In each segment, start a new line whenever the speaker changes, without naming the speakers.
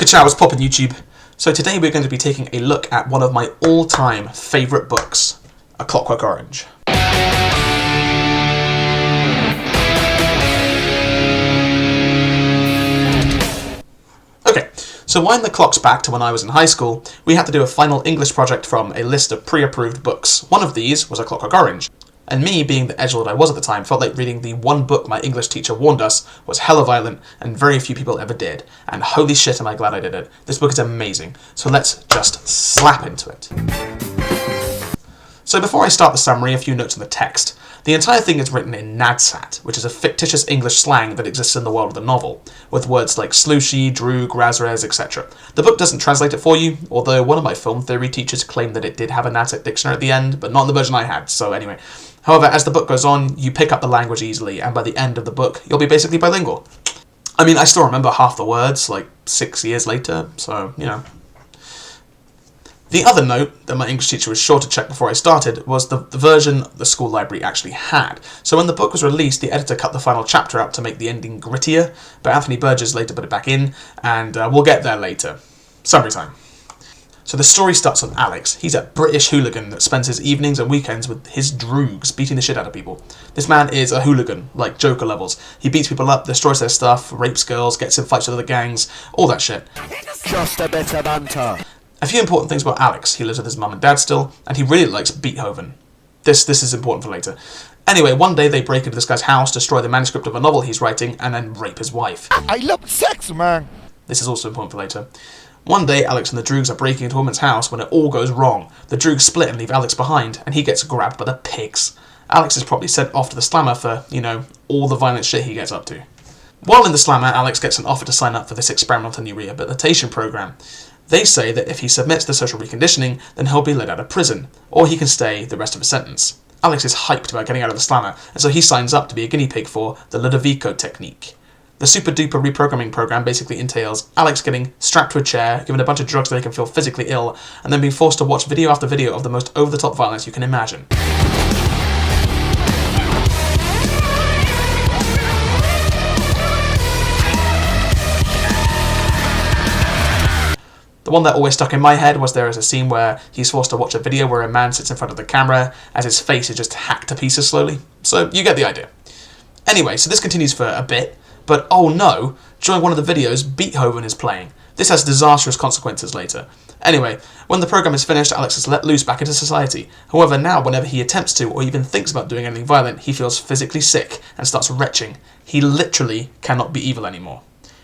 Ka-chow, what's poppin' YouTube? So today we're going to be taking a look at one of my all-time favourite books, A Clockwork Orange. Okay, so wind the clocks back to when I was in high school, we had to do a final English project from a list of pre-approved books. One of these was A Clockwork Orange. And me, being the edgelord I was at the time, felt like reading the one book my English teacher warned us was hella violent and very few people ever did. And holy shit am I glad I did it. This book is amazing. So let's just slap into it. So before I start the summary, a few notes on the text. The entire thing is written in Nadsat, which is a fictitious English slang that exists in the world of the novel, with words like slooshy, droog, razrez, etc. The book doesn't translate it for you, although one of my film theory teachers claimed that it did have a Nadsat dictionary at the end, but not in the version I had, so anyway. However, as the book goes on, you pick up the language easily, and by the end of the book, you'll be basically bilingual. I mean, I still remember half the words, like 6 years later, so, you know. The other note that my English teacher was sure to check before I started was the version the school library actually had. So when the book was released, the editor cut the final chapter out to make the ending grittier, but Anthony Burgess later put it back in, and we'll get there later. Summary time. So the story starts on Alex. He's a British hooligan that spends his evenings and weekends with his droogs, beating the shit out of people. This man is a hooligan, like Joker levels. He beats people up, destroys their stuff, rapes girls, gets in fights with other gangs, all that shit.
Just a bit of banter.
A few important things about Alex. He lives with his mum and dad still, and he really likes Beethoven. This is important for later. Anyway, one day they break into this guy's house, destroy the manuscript of a novel he's writing, and then rape his wife.
I love sex, man.
This is also important for later. One day, Alex and the Droogs are breaking into a woman's house when it all goes wrong. The Droogs split and leave Alex behind, and he gets grabbed by the pigs. Alex is probably sent off to the slammer for, you know, all the violent shit he gets up to. While in the slammer, Alex gets an offer to sign up for this experimental new rehabilitation program. They say that if he submits to social reconditioning, then he'll be let out of prison, or he can stay the rest of his sentence. Alex is hyped about getting out of the slammer, and so he signs up to be a guinea pig for the Ludovico technique. The super duper reprogramming program basically entails Alex getting strapped to a chair, given a bunch of drugs to make him feel physically ill, and then being forced to watch video after video of the most over-the-top violence you can imagine. The one that always stuck in my head was there is a scene where he's forced to watch a video where a man sits in front of the camera as his face is just hacked to pieces slowly. So you get the idea. Anyway, so this continues for a bit, but oh no, during one of the videos, Beethoven is playing. This has disastrous consequences later. Anyway, when the program is finished, Alex is let loose back into society. However, now whenever he attempts to or even thinks about doing anything violent, he feels physically sick and starts retching. He literally cannot be evil anymore.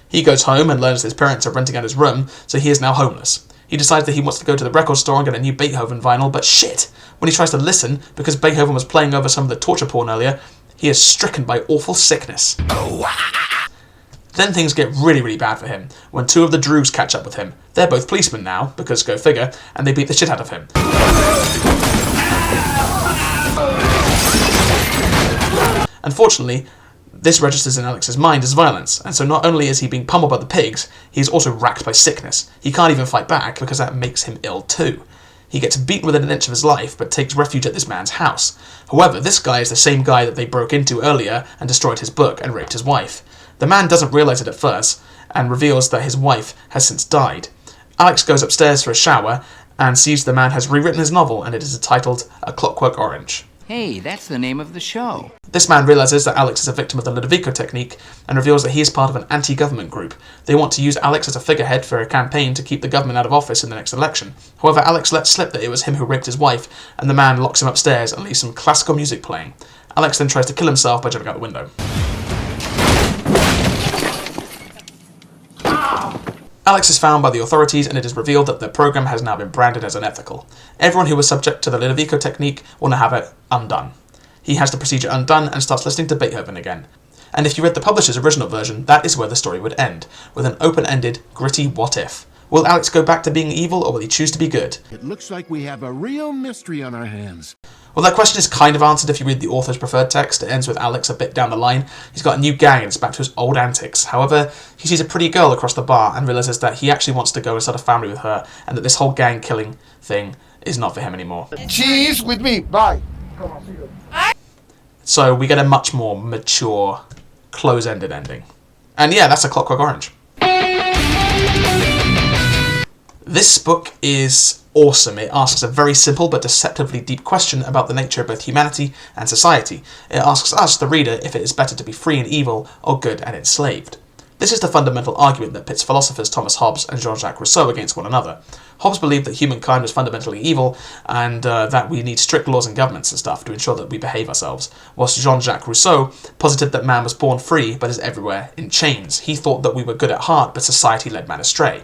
He goes home and learns his parents are renting out his room, so he is now homeless. He decides that he wants to go to the record store and get a new Beethoven vinyl, but shit! When he tries to listen, because Beethoven was playing over some of the torture porn earlier, he is stricken by awful sickness. Then things get really, really bad for him when two of the Droogs catch up with him. They're both policemen now, because go figure, and they beat the shit out of him. Unfortunately, this registers in Alex's mind as violence, and so not only is he being pummeled by the pigs, he is also racked by sickness. He can't even fight back because that makes him ill too. He gets beaten within an inch of his life, but takes refuge at this man's house. However, this guy is the same guy that they broke into earlier and destroyed his book and raped his wife. The man doesn't realise it at first, and reveals that his wife has since died. Alex goes upstairs for a shower, and sees the man has rewritten his novel, and it is titled A Clockwork Orange.
Hey, that's the name of the show.
This man realises that Alex is a victim of the Ludovico technique and reveals that he is part of an anti-government group. They want to use Alex as a figurehead for a campaign to keep the government out of office in the next election. However, Alex lets slip that it was him who raped his wife, and the man locks him upstairs and leaves some classical music playing. Alex then tries to kill himself by jumping out the window. Alex is found by the authorities, and it is revealed that the program has now been branded as unethical. Everyone who was subject to the Ludovico technique will now have it undone. He has the procedure undone and starts listening to Beethoven again. And if you read the publisher's original version, that is where the story would end, with an open-ended, gritty what-if. Will Alex go back to being evil, or will he choose to be good?
It looks like we have a real mystery on our hands.
Well, that question is kind of answered if you read the author's preferred text. It ends with Alex a bit down the line. He's got a new gang and it's back to his old antics. However, he sees a pretty girl across the bar and realises that he actually wants to go and start a family with her, and that this whole gang killing thing is not for him anymore.
Cheese with me. Bye.
So we get a much more mature, close-ended ending. And yeah, that's A Clockwork Orange. This book is awesome. It asks a very simple but deceptively deep question about the nature of both humanity and society. It asks us, the reader, if it is better to be free and evil or good and enslaved. This is the fundamental argument that pits philosophers Thomas Hobbes and Jean-Jacques Rousseau against one another. Hobbes believed that humankind was fundamentally evil and that we need strict laws and governments and stuff to ensure that we behave ourselves, whilst Jean-Jacques Rousseau posited that man was born free but is everywhere in chains. He thought that we were good at heart but society led man astray.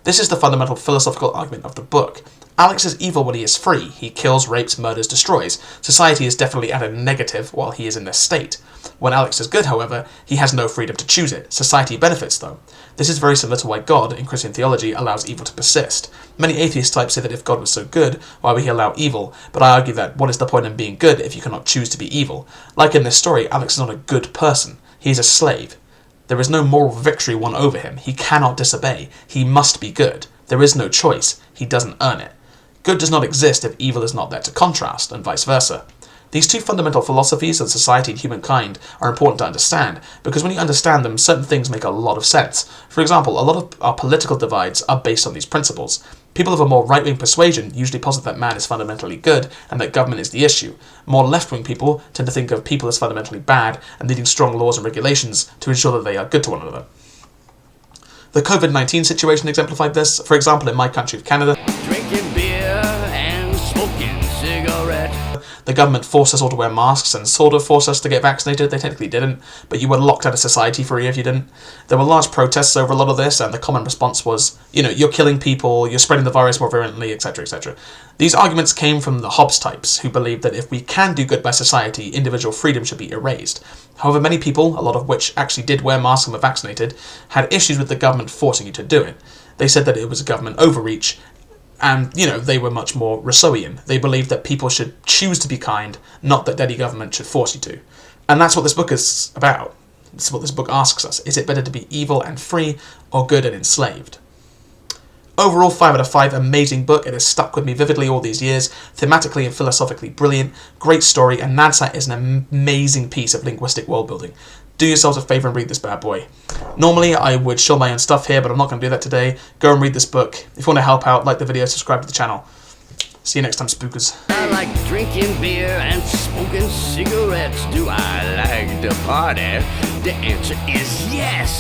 This is the fundamental philosophical argument of the book. Alex is evil when he is free. He kills, rapes, murders, destroys. Society is definitely at a negative while he is in this state. When Alex is good, however, he has no freedom to choose it. Society benefits, though. This is very similar to why God, in Christian theology, allows evil to persist. Many atheist types say that if God was so good, why would he allow evil? But I argue that what is the point in being good if you cannot choose to be evil? Like in this story, Alex is not a good person. He is a slave. There is no moral victory won over him. He cannot disobey. He must be good. There is no choice. He doesn't earn it. Good does not exist if evil is not there to contrast, and vice versa. These two fundamental philosophies of society and humankind are important to understand, because when you understand them, certain things make a lot of sense. For example, a lot of our political divides are based on these principles. People of a more right-wing persuasion usually posit that man is fundamentally good and that government is the issue. More left-wing people tend to think of people as fundamentally bad and needing strong laws and regulations to ensure that they are good to one another. The COVID-19 situation exemplified this. For example, in my country of Canada,
Drinking beer and smoking cigarettes.
the government forced us all to wear masks and sort of forced us to get vaccinated. They technically didn't, but you were locked out of society for a year if you didn't. There were large protests over a lot of this, and the common response was, you're killing people, you're spreading the virus more virulently, etc., etc. These arguments came from the Hobbes types, who believed that if we can do good by society, individual freedom should be erased. However, many people, a lot of which actually did wear masks and were vaccinated, had issues with the government forcing you to do it. They said that it was a government overreach, and, they were much more Rousseauian. They believed that people should choose to be kind, not that any government should force you to. And that's what this book is about. That's what this book asks us. Is it better to be evil and free, or good and enslaved? Overall, 5 out of 5, amazing book. It has stuck with me vividly all these years. Thematically and philosophically brilliant. Great story, and Nadsat is an amazing piece of linguistic world building. Do yourselves a favour and read this bad boy. Normally, I would show my own stuff here, but I'm not going to do that today. Go and read this book. If you want to help out, like the video, subscribe to the channel. See you next time, spookers.
I like drinking beer and smoking cigarettes. Do I like to party? The answer is yes.